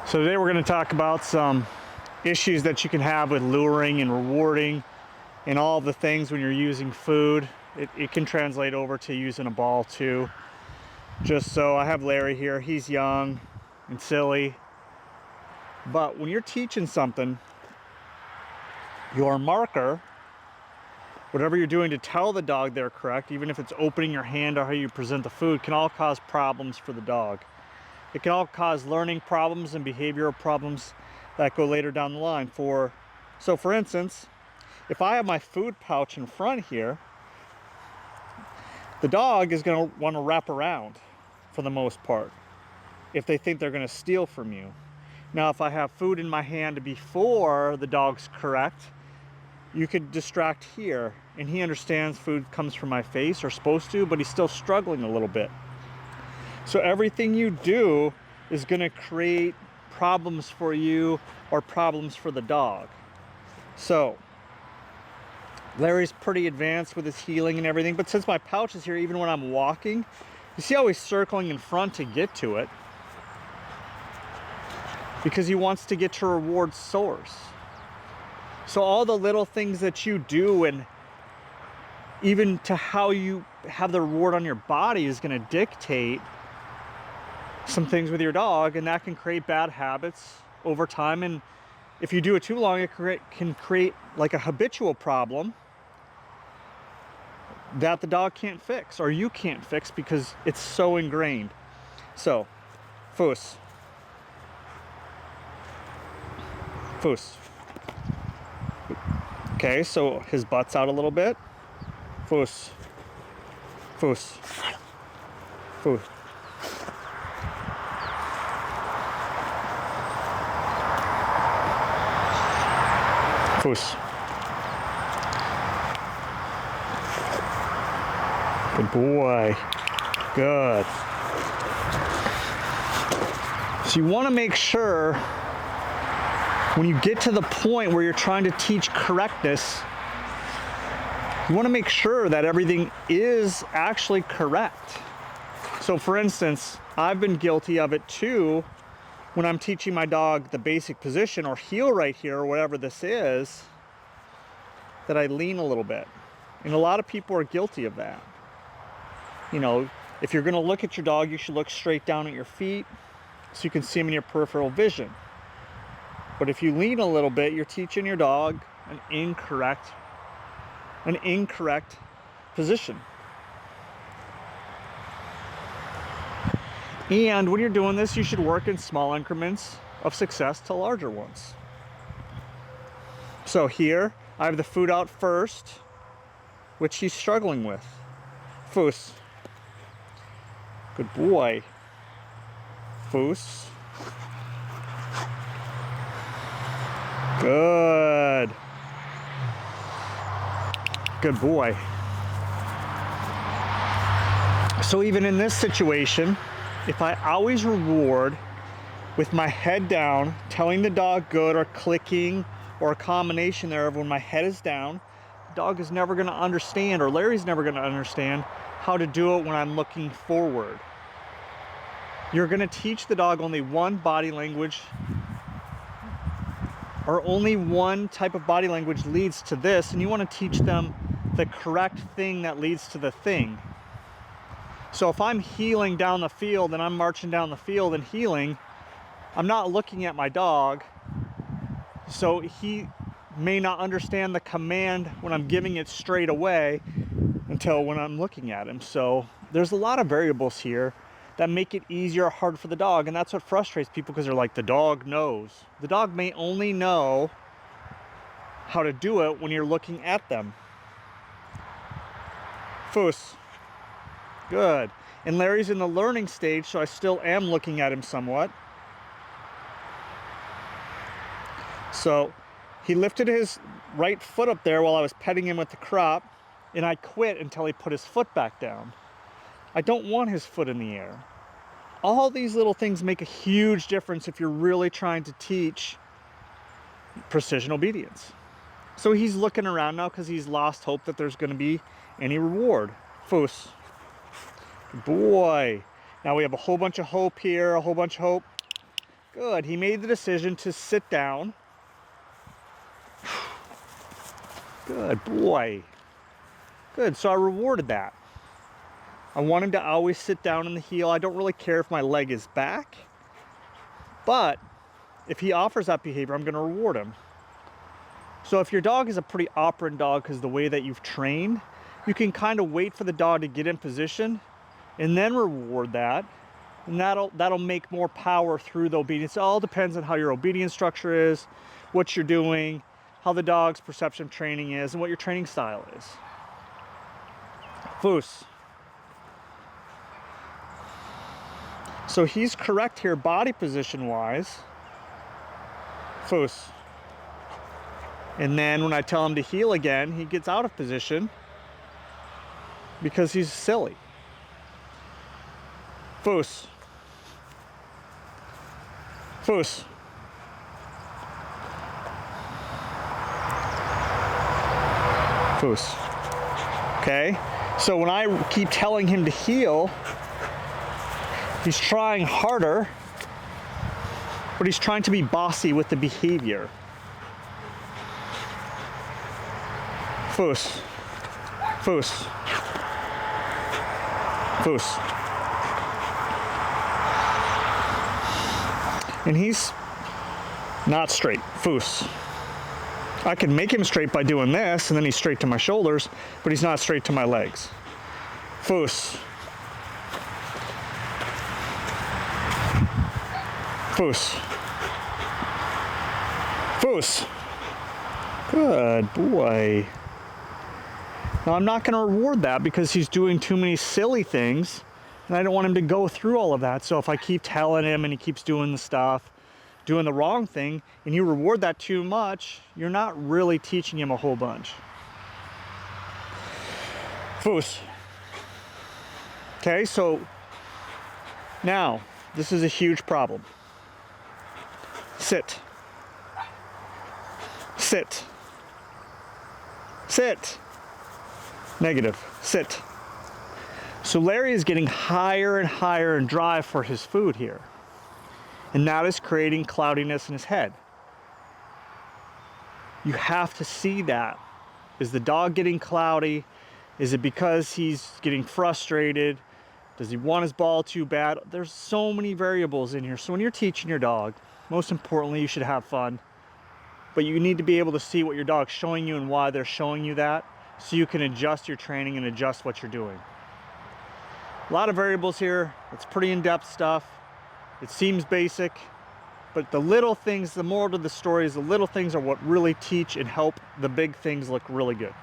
So today we're going to talk about some issues that you can have with luring and rewarding and all the things when you're using food. It can translate over to using a ball too. Just so I have Larry here, he's young and silly. But when you're teaching something, your marker, whatever you're doing to tell the dog they're correct, even if it's opening your hand or how you present the food, can all cause problems for the dog. It can all cause learning problems and behavioral problems that go later down the line. So for instance, if I have my food pouch in front here, the dog is going to want to wrap around for the most part if they think they're going to steal from you. Now, if I have food in my hand before the dog's correct, you could distract here, and he understands food comes from my face, or supposed to, but he's still struggling a little bit. So everything you do is going to create problems for you or problems for the dog. So Larry's pretty advanced with his healing and everything, but since my pouch is here, even when I'm walking, you see how he's circling in front to get to it, because he wants to get to a reward source. So all the little things that you do, and even to how you have the reward on your body, is going to dictate some things with your dog, and that can create bad habits over time. And if you do it too long, it can create like a habitual problem that the dog can't fix, or you can't fix, because it's so ingrained. So, Foos. Okay, so his butt's out a little bit. Foos. Foos. Good boy. Good. So you want to make sure when you get to the point where you're trying to teach correctness, you want to make sure that everything is actually correct. So for instance, I've been guilty of it too when I'm teaching my dog the basic position or heel right here, or whatever this is, that I lean a little bit. And a lot of people are guilty of that. You know, if you're going to look at your dog, you should look straight down at your feet so you can see them in your peripheral vision. But if you lean a little bit, you're teaching your dog an incorrect position. And when you're doing this, you should work in small increments of success to larger ones. So here, I have the food out first, which he's struggling with. Foos. Good boy. Foos. Good. Good boy. So even in this situation, if I always reward with my head down, telling the dog good, or clicking, or a combination thereof, when my head is down, the dog is never going to understand, or Larry's never going to understand how to do it when I'm looking forward. You're going to teach the dog only one body language, or only one type of body language leads to this, and you want to teach them the correct thing that leads to the thing. So if I'm heeling down the field and I'm marching down the field and heeling, I'm not looking at my dog, so he may not understand the command when I'm giving it straight away until when I'm looking at him. So there's a lot of variables here that make it easier or hard for the dog, and that's what frustrates people, because they're like, the dog knows. The dog may only know how to do it when you're looking at them. Foos. Good. And Larry's in the learning stage, so I still am looking at him somewhat. So he lifted his right foot up there while I was petting him with the crop, and I quit until he put his foot back down. I don't want his foot in the air. All these little things make a huge difference if you're really trying to teach precision obedience. So he's looking around now because he's lost hope that there's going to be any reward. Foos. Good boy. Now we have a whole bunch of hope here, a whole bunch of hope. Good. He made the decision to sit down. Good boy. Good. So I rewarded that. I want him to always sit down in the heel. I don't really care if my leg is back, but if he offers that behavior, I'm going to reward him. So if your dog is a pretty operant dog because the way that you've trained, you can kind of wait for the dog to get in position and then reward that. And that'll make more power through the obedience. It all depends on how your obedience structure is, what you're doing, how the dog's perception of training is, and what your training style is. Foos. So he's correct here body position wise. Foos. And then when I tell him to heel again, he gets out of position because he's silly. Foos. Foos. Foos. Okay? So when I keep telling him to heel, he's trying harder, but he's trying to be bossy with the behavior. Foos. Foos. Foos. And he's not straight. Foos. I can make him straight by doing this, and then he's straight to my shoulders, but he's not straight to my legs. Foos. Foos. Foos. Good boy. Now I'm not going to reward that because he's doing too many silly things, and I don't want him to go through all of that. So if I keep telling him and he keeps doing the stuff, doing the wrong thing, and you reward that too much, you're not really teaching him a whole bunch. Foos. Okay, so now this is a huge problem. Sit. Sit. Sit. Negative. Sit. So Larry is getting higher and higher in drive for his food here. And that is creating cloudiness in his head. You have to see that. Is the dog getting cloudy? Is it because he's getting frustrated? Does he want his ball too bad? There's so many variables in here. So when you're teaching your dog, most importantly, you should have fun. But you need to be able to see what your dog's showing you and why they're showing you that, so you can adjust your training and adjust what you're doing. A lot of variables here. It's pretty in-depth stuff. It seems basic, but the little things, the moral of the story is the little things are what really teach and help the big things look really good.